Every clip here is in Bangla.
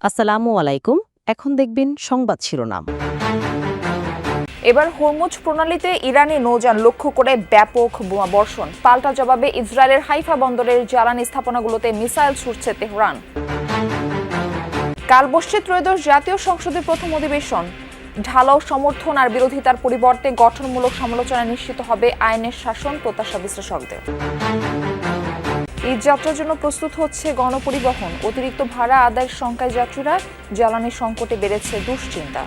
আসসালামু আলাইকুম। এখন দেখবেন সংবাদ শিরোনাম। এবার হরমুজ প্রণালীতে ইরানি নৌযান লক্ষ্য করে ব্যাপক বোমা বর্ষণ। পাল্টা জবাবে ইসরায়েলের হাইফা বন্দরের জ্বালানি স্থাপনাগুলোতে মিসাইল ছুড়ছে তেহরান। কাল বসছে ত্রয়োদশ জাতীয় সংসদের প্রথম অধিবেশন। ঢালাও সমর্থন আর বিরোধিতার পরিবর্তে গঠনমূলক সমালোচনা নিশ্চিত হবে আইনের শাসন, প্রত্যাশা বিশ্লেষকদের। ঈদ যাত্রার জন্য প্রস্তুত হচ্ছে গণপরিবহন। অতিরিক্ত ভাড়া আদায়ের শঙ্কায় যাত্রীরা, জ্বালানি সংকটে বেড়েছে দুশ্চিন্তা।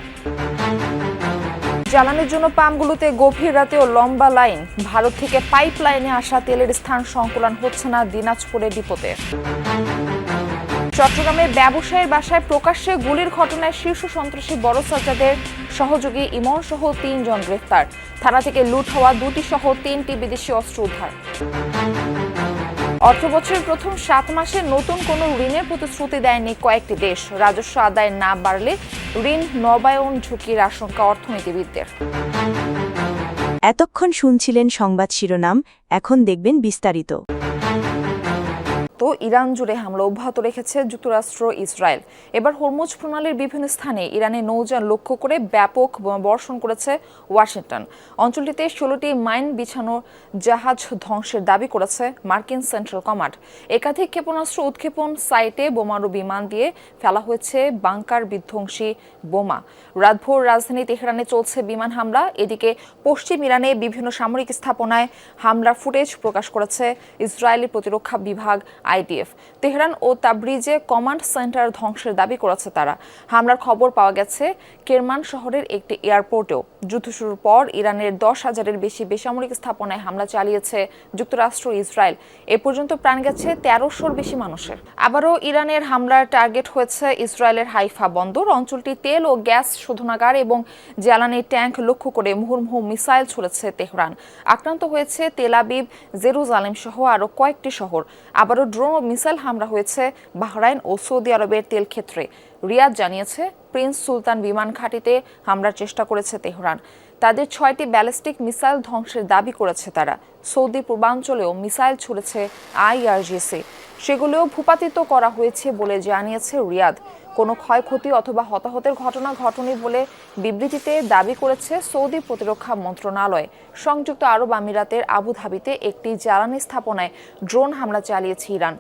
জ্বালানির জন্য পাম্পগুলোতে গভীর রাতেও লম্বা লাইন। ভারত থেকে পাইপ লাইনে আসা তেলের স্থান সংকুলান হচ্ছে না দিনাজপুরের ডিপোতে। চট্টগ্রামে ব্যবসায়ীর বাসায় প্রকাশ্যে গুলির ঘটনায় শীর্ষ সন্ত্রাসী বড় সাজ্জাদের সহযোগী ইমন সহ ৩ জন গ্রেফতার। থানা থেকে লুট হওয়া 2টি সহ 3টি বিদেশি অস্ত্র উদ্ধার। অর্থবছরের প্রথম 7 মাসে নতুন কোনো ঋণের প্রতিশ্রুতি দেয়নি কয়েকটি দেশ। রাজস্ব আদায় না বাড়লে ঋণ নবায়ন ঝুঁকির আশঙ্কা অর্থনীতিবিদদের। এতক্ষণ শুনছিলেন সংবাদ শিরোনাম, এখন দেখবেন বিস্তারিত। তো ইরান জুড়ে হামলা অব্যাহত রেখেছে যুক্তরাষ্ট্র, ইসরায়েল। এবার হরমুজ প্রণালীর বিভিন্ন স্থানে ইরানের নৌযান লক্ষ্য করে ব্যাপক বর্ষণ করেছে ওয়াশিংটন। অঞ্চলটিতে 16টি মাইন বিছানো জাহাজ ধ্বংসের দাবি করেছে মার্কিন সেন্ট্রাল কমান্ড। একাধিক ক্ষেপণাস্ত্র উৎক্ষেপণ সাইটে বোমারু বিমান দিয়ে ফেলা হয়েছে বাংকার বিধ্বংসী বোমা। রাতভর রাজধানী তেহরানে চলছে বিমান হামলা। এদিকে পশ্চিম ইরানে বিভিন্ন সামরিক স্থাপনায় হামলার ফুটেজ প্রকাশ করেছে ইসরায়েলি প্রতিরক্ষা বিভাগ আইডিএফ। তেহরান ও তাবরিজে কমান্ড সেন্টার ধ্বংসের দাবি করেছে তারা। হামলার খবর পাওয়া গেছে কেরমান শহরের একটি এয়ারপোর্টেও। যুদ্ধ শুরুর পর ইরানের 10,000-এর বেশি বেসামরিক স্থাপনায় হামলা চালিয়েছে যুক্তরাষ্ট্র, ইসরায়েল। এ পর্যন্ত প্রাণ গেছে 1300-র বেশি মানুষের। আবারও ইরানের হামলার টার্গেট হয়েছে ইসরায়েলের হাইফা বন্দর। অঞ্চলটি তেল ও গ্যাস শোধনাগার এবং জ্বালানি ট্যাঙ্ক লক্ষ্য করে মুহুর্মুহু মিসাইল ছুড়েছে তেহরান। আক্রান্ত হয়েছে তেল আবিব, জেরুজালেম সহ আরও কয়েকটি শহর। আবারও ড্রোন ও মিসাইল হামলা হয়েছে বাহরাইন ও সৌদি আরবের তেল ক্ষেত্রে। রিয়াদ জানিয়েছে প্রিন্স সুলতান বিমান ঘাঁটিতে হামলার চেষ্টা করেছে তেহরান। তাদের 6টি ব্যালিস্টিক মিসাইল ধ্বংসের দাবি করেছে তারা। সৌদি পূর্বাঞ্চলেও মিসাইল ছুড়েছে আইআরজিসি। সেগুলোও ভূপাতিত করা হয়েছে বলে জানিয়েছে রিয়াদ। কোনো ক্ষয়ক্ষতি অথবা হতাহতের ঘটনা ঘটেনি বলে বিবৃতিতে দাবি করেছে সৌদি প্রতিরক্ষা মন্ত্রণালয়। সংযুক্ত আরব আমিরাতের আবুধাবিতে একটি জ্বালানি স্থাপনায় ড্রোন হামলা চালিয়েছে ইরান।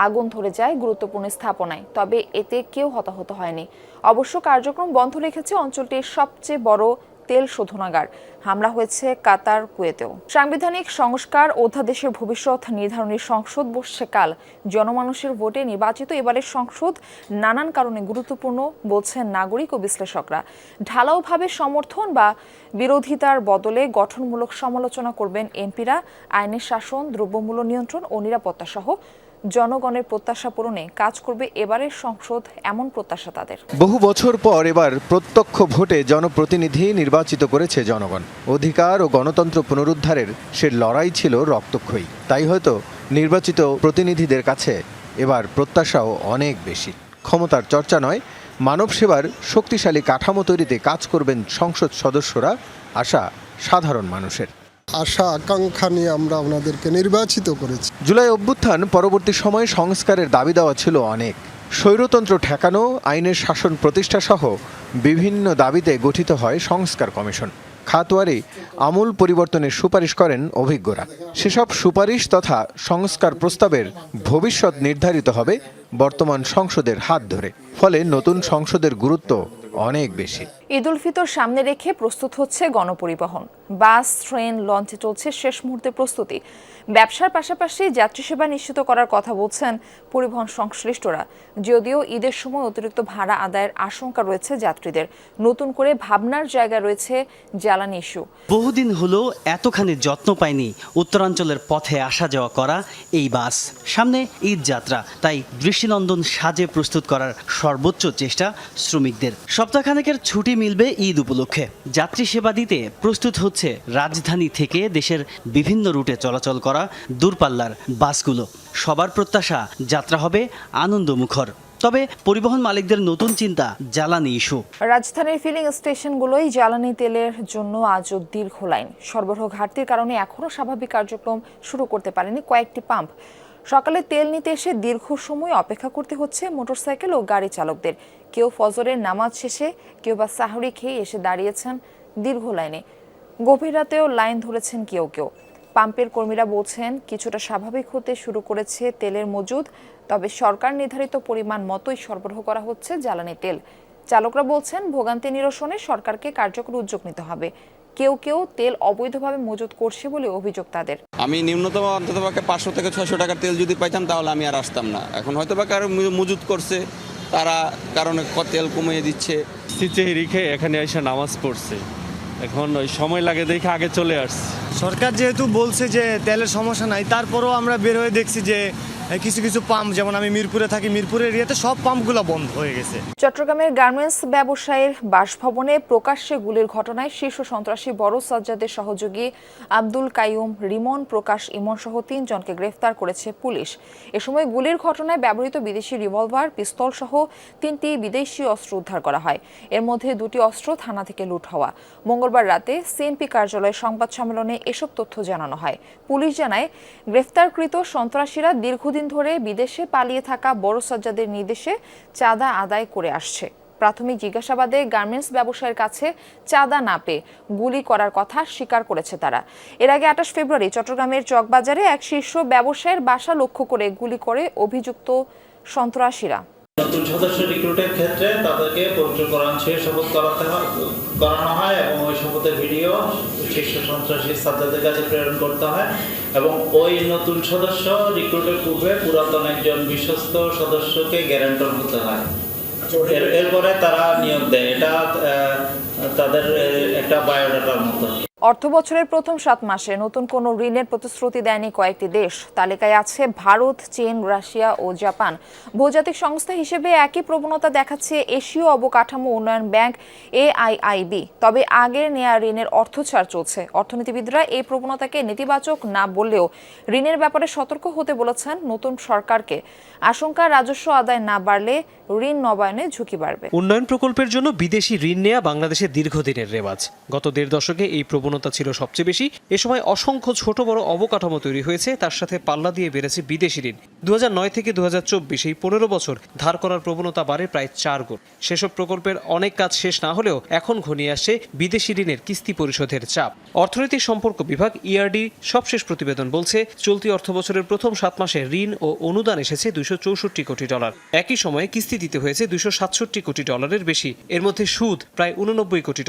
আগুন ধরে যায় গুরুত্বপূর্ণ স্থাপনায়, তবে এতে কেউ হতাহত হয়নি। অবশ্য কার্যক্রম বন্ধ রেখেছে অঞ্চলটির সবচেয়ে বড় তেল শোধনাগার। হামলা হয়েছে কাতার, কুয়েতেও। সাংবিধানিক সংস্কার অধ্যাদেশের ভবিষ্যৎ নির্ধারণী সংসদ বসছে কাল। জনমানুষের ভোটে নির্বাচিত এবারের সংসদ নানান কারণে গুরুত্বপূর্ণ বলছেন নাগরিক ও বিশ্লেষকরা। ঢালাওভাবে সমর্থন বা বিরোধিতার বদলে গঠনমূলক সমালোচনা করবেন এমপিরা। আইনের শাসন, দ্রব্যমূল্য নিয়ন্ত্রণ ও নিরাপত্তা সহ জনগণের প্রত্যাশা পূরণে কাজ করবে এবারের সংসদ, এমন প্রত্যাশা তাদের। বহু বছর পর এবার প্রত্যক্ষ ভোটে জনপ্রতিনিধি নির্বাচিত করেছে জনগণ। অধিকার ও গণতন্ত্র পুনরুদ্ধারের সে লড়াই ছিল রক্তক্ষয়ী। তাই হয়তো নির্বাচিত প্রতিনিধিদের কাছে এবার প্রত্যাশাও অনেক বেশি। ক্ষমতার চর্চা নয়, মানব সেবার শক্তিশালী কাঠামো তৈরিতে কাজ করবেন সংসদ সদস্যরা, আশা সাধারণ মানুষের। আশা আকাঙ্ক্ষা নিয়ে আমরা ওনাদেরকে নির্বাচিত করেছি। জুলাই অভ্যুত্থান পরবর্তী সময়ে সংস্কারের দাবি দেওয়া ছিল অনেক। স্বৈরতন্ত্র ঠেকানো, আইনের শাসন প্রতিষ্ঠা সহ বিভিন্ন দাবিতে গঠিত হয় সংস্কার কমিশন। খাতওয়ারি আমূল পরিবর্তনের সুপারিশ করেন অভিজ্ঞরা। সেসব সুপারিশ তথা সংস্কার প্রস্তাবের ভবিষ্যৎ নির্ধারিত হবে বর্তমান সংসদের হাত ধরে। ফলে নতুন সংসদের গুরুত্ব অনেক বেশি। ঈদ উল ফিতর সামনে রেখে প্রস্তুত হচ্ছে গণপরিবহন। বাস, ট্রেন, লঞ্চে চলছে শেষ মুহূর্তে প্রস্তুতি। ব্যবসার পাশাপাশি যাত্রী সেবা নিশ্চিত করার কথা বলছেন পরিবহন সংশ্লিষ্টরা। যদিও ঈদের সময় অতিরিক্ত ভাড়া আদায়ের আশঙ্কা রয়েছে যাত্রীদের। নতুন করে ভাবনার জায়গা রয়েছে জ্বালানি ইস্যু। বহুদিন হলো এতখানি যত্ন পায়নি উত্তরাঞ্চলের পথে আসা যাওয়া করা এই বাস। সামনে ঈদ যাত্রা, তাই দৃষ্টিনন্দন সাজে প্রস্তুত করার সর্বোচ্চ চেষ্টা শ্রমিকদের। সপ্তাহখানেকের ছুটি মিলবে ঈদ উপলক্ষে। যাত্রী সেবা দিতে প্রস্তুত হচ্ছে রাজধানী থেকে দেশের বিভিন্ন রুটে চলাচল করা দূরপাল্লার বাসগুলো। সবার প্রত্যাশা যাত্রা হবে আনন্দমুখর। তবে পরিবহন মালিকদের নতুন চিন্তা জ্বালানি ইস্যু। রাজধানীর ফিলিং স্টেশনগুলোই জ্বালানি তেলের জন্য আজও দীর্ঘ লাইন। সরবরাহ ঘাটতির কারণে এখনও স্বাভাবিক কার্যক্রম শুরু করতে পারেনি কয়েকটি পাম্প। সকালে তেল নিতে এসে দীর্ঘ সময় অপেক্ষা করতে হচ্ছে মোটরসাইকেল ও গাড়ি চালকদের। কেউ ফজরের নামাজ শেষে, কেউ বা সাহরি খেয়ে এসে দাঁড়িয়েছেন দীর্ঘ লাইনে। গভীর রাতেও লাইন ধরেছেন কেউ কেউ। পাম্পের কর্মীরা বলছেন কিছুটা স্বাভাবিক হতে শুরু করেছে তেলের মজুদ, তবে সরকার নির্ধারিত পরিমাণ মতোই সরবরাহ করা হচ্ছে জ্বালানি তেল। চালকরা বলছেন ভোগান্তি নিরসনে সরকারকে কার্যকর উদ্যোগ নিতে হবে। কেউ কেউ তেল অবৈধভাবে মজুত করছে বলে অভিযোগ তাদের। আমি নিম্নতম অন্ততপক্ষে 500 থেকে 600 টাকার তেল যদি পাইতাম তাহলে আমি আর আসতাম না। এখন হয়তো বা কারো মজুত করছে, তারা কারণে তেল কমিয়ে দিচ্ছে। সিচেহি রেখে এখানে এসে নামাজ পড়ছে, এখন ওই সময় লাগে দেখে আগে চলে আসছে। সরকার যেহেতু বলছে যে তেলের সমস্যা নাই, তারপরেও আমরা বের হয়ে দেখছি যে কিছু কিছু পাম্প, যেমন আমি মিরপুরে থাকি, মিরপুর এরিয়াতে সব পাম্পগুলো বন্ধ হয়ে গেছে। চট্টগ্রামের গার্মেন্টস ব্যবসায়ীর বাসভবনে প্রকাশ্যে গুলির ঘটনায় শীর্ষ সন্ত্রাসী বড় সাজ্জাদের সহযোগী আব্দুল কাইয়ুম, রিমন, প্রকাশ, ইমন সহ 3 জনকে গ্রেফতার করেছে পুলিশ। এ সময় গুলির ঘটনায় ব্যবহৃত বিদেশি রিভলভার, পিস্তল সহ 3টি বিদেশি অস্ত্র উদ্ধার করা হয়। এর মধ্যে 2টি অস্ত্র থানা থেকে লুট হওয়া। মঙ্গলবার রাতে সিএমপি কার্যালয়ে সংবাদ সম্মেলনে এসব তথ্য জানানো হয়। পুলিশ জানায় গ্রেফতারকৃত সন্ত্রাসীরা দীর্ঘদিন ধরে বিদেশে পালিয়ে থাকা বড় সাজ্জাদের নির্দেশে চাঁদা আদায় করে আসছে। প্রাথমিক জিজ্ঞাসাবাদে গার্মেন্টস ব্যবসায়ীর কাছে চাঁদা না পেয়ে গুলি করার কথা স্বীকার করেছে তারা। এর আগে 28 ফেব্রুয়ারি চট্টগ্রামের চকবাজারে এক শীর্ষ ব্যবসায়ীর বাসা লক্ষ্য করে গুলি করে অভিযুক্ত সন্ত্রাসীরা। নতুন সদস্য রিক্রুটের ক্ষেত্রে তাদেরকে পবিত্র কোরআন শেষ শপথ করানো হয় এবং ওই শপথের ভিডিও শীর্ষ সন্ত্রাসী সাজ্জাদের কাছে প্রেরণ করতে হয় এবং ওই নতুন সদস্য রিক্রুটের পূর্বে পুরাতন একজন বিশ্বস্ত সদস্যকে গ্যারান্টর হতে হয়। এরপরে তারা নিয়োগ দেয়। এটা তাদের একটা বায়োডাটার মতো। অর্থ বছরের প্রথম 7 মাসে নতুন কোনো ঋণের প্রতিশ্রুতি দেয়নি কয়েকটি দেশ। তালিকায় আছে ভারত, চীন, রাশিয়া ও জাপান। বহুজাতিক সংস্থা হিসেবে একই প্রবণতা দেখাচ্ছে এশীয় অবকাঠামো উন্নয়ন ব্যাংক AIIB। তবে আগের নেয়া ঋণের অর্থছাড় চলছে। অর্থনীতিবিদরা এই প্রবণতাকে নেতিবাচক না বললেও ঋণের ব্যাপারে সতর্ক হতে বলেছেন নতুন সরকারকে। আশঙ্কা রাজস্ব আদায় না বাড়লে ঋণ নবায়নে ঝুঁকি বাড়বে। উন্নয়ন প্রকল্পের জন্য বিদেশি ঋণ নেওয়া বাংলাদেশের দীর্ঘদিনের রেওয়াজ। গত 1.5 দশকে এই প্রবণতা ছিল সবচেয়ে বেশি। এ সময় অসংখ্য ছোট বড় অবকাঠামো তৈরি হয়েছে, তার সাথে পাল্লা দিয়ে বেড়েছে বিদেশি ঋণ। 2009 থেকে 2024 এই 15 বছর ধার করার প্রবণতা বাড়ে প্রায় 4 গুণ। সেসব প্রকল্পের অনেক কাজ শেষ না হলেও এখন ঘনিয়ে আসছে বিদেশি ঋণের কিস্তি পরিশোধের চাপ। অর্থনীতি সম্পর্ক বিভাগ ERD সবশেষ প্রতিবেদন বলছে চলতি অর্থবছরের প্রথম 7 মাসে ঋণ ও অনুদান এসেছে $264 কোটি। একই সময়ে কিস্তি দিতে হয়েছে $267 কোটি বেশি। এর মধ্যে সুদ প্রায় $89 কোটি।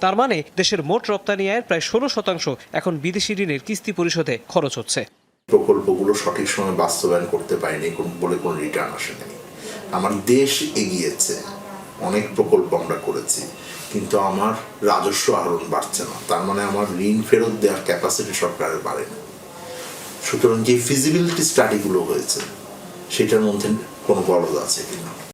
তার মানে দেশের মোট রপ্তানি আয়ের প্রায় 16% এখন বিদেশি ঋণের কিস্তি পরিশোধে খরচ হচ্ছে। প্রকল্পগুলো সঠিক সময়ে বাস্তবায়ন করতে পারেনি বলে কোনো রিটার্ন আসেনি। আমার দেশ এগিয়েছে, অনেক প্রকল্প আমরা করেছি, কিন্তু আমার রাজস্ব আহরণ বাড়ছে না। তার মানে আমার ঋণ ফেরত দেওয়ার ক্যাপাসিটি সরকারের বাড়েনি। সুতরাং যে ফিজিবিলিটি স্টাডিগুলো হয়েছে সেটার মধ্যে কোনো গলদ আছে কিনা।